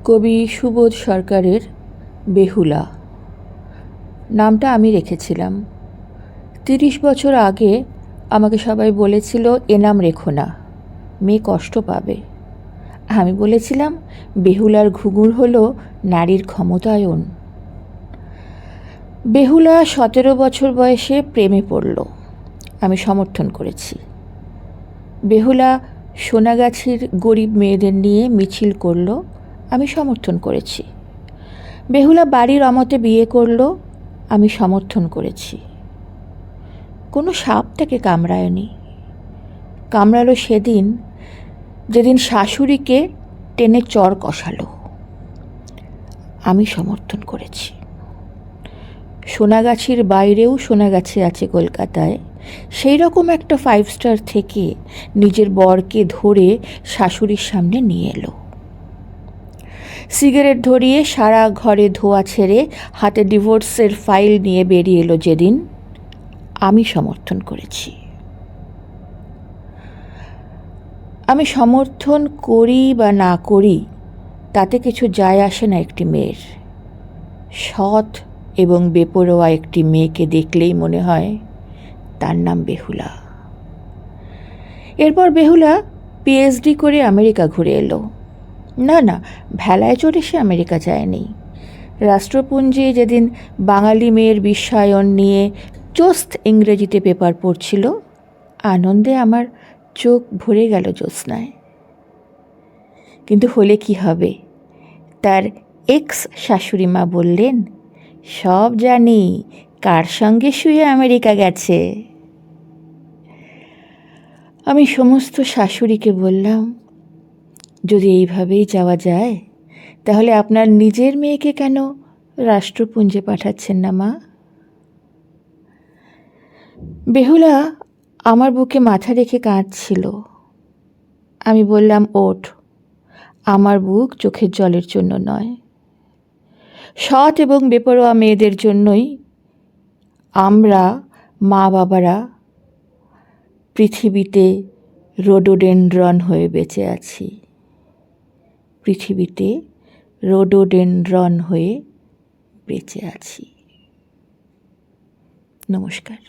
কবি সুবোধ সরকারের বেহুলা নামটা আমি রেখেছিলাম। ৩০ বছর আগে আমাকে সবাই বলেছিল এ নাম রেখো না, মেয়ে কষ্ট পাবে। আমি বলেছিলাম বেহুলার ঘুঙুর হলো নারীর ক্ষমতায়ন। বেহুলা ১৭ বছর বয়সে প্রেমে পড়ল, আমি সমর্থন করেছি। বেহুলা সোনাগাছির গরিব মেয়েদের নিয়ে মিছিল করল, আমি সমর্থন করেছি। বেহুলা বাড়ির অমতে বিয়ে করল, আমি সমর্থন করেছি। কোনো সাপ তাকে কামড়ায়নি। কামড়ালো সেদিন যেদিন শাশুড়িকে টেনে চর কষালো, আমি সমর্থন করেছি। সোনাগাছির বাইরেও সোনাগাছি আছে কলকাতায়, সেই রকম একটা 5 স্টার থেকে নিজের বরকে ধরে শাশুড়ির সামনে নিয়ে এলো। সিগারেট ধরিয়ে সারা ঘরে ধোয়া ছেড়ে হাতে ডিভোর্সের ফাইল নিয়ে বেরিয়ে এলো যেদিন, আমি সমর্থন করেছি। আমি সমর্থন করি বা না করি তাতে কিছু যায় আসে না একটি মেয়ের। সৎ এবং বেপরোয়া একটি মেয়েকে দেখলেই মনে হয় তার নাম বেহুলা। এরপর বেহুলা পিএইচডি করে আমেরিকা ঘুরে এলো। না, ভেলায় চড়ে সে আমেরিকা যায়নি। রাষ্ট্রপুঞ্জে যেদিন বাঙালি মেয়ের বিশ্বায়ন নিয়ে চোস্ত ইংরেজিতে পেপার পড়ছিল, আনন্দে আমার চোখ ভরে গেল জ্যোৎস্নায়। কিন্তু হলে কি হবে, তার এক্স শাশুড়ি মা বললেন, সব জানি, কার সঙ্গে শুয়ে আমেরিকা গেছে। আমি সমস্ত শাশুড়িকে বললাম, যদি এইভাবেই যাওয়া যায় তাহলে আপনার নিজের মেয়েকে কেন রাষ্ট্রপুঞ্জে পাঠাচ্ছেন না মা? বেহুলা আমার বুকে মাথা রেখে কাঁদছিল। আমি বললাম, ওঠ, আমার বুক চোখের জলের জন্য নয়, সৎ এবং বেপরোয়া মেয়েদের জন্যই আমরা মা বাবারা পৃথিবীতে রোডোডেনড্রন হয়ে বেঁচে আছি। পৃথিবীতে রোডোডেনড্রন হয়ে বেঁচে আছি। নমস্কার।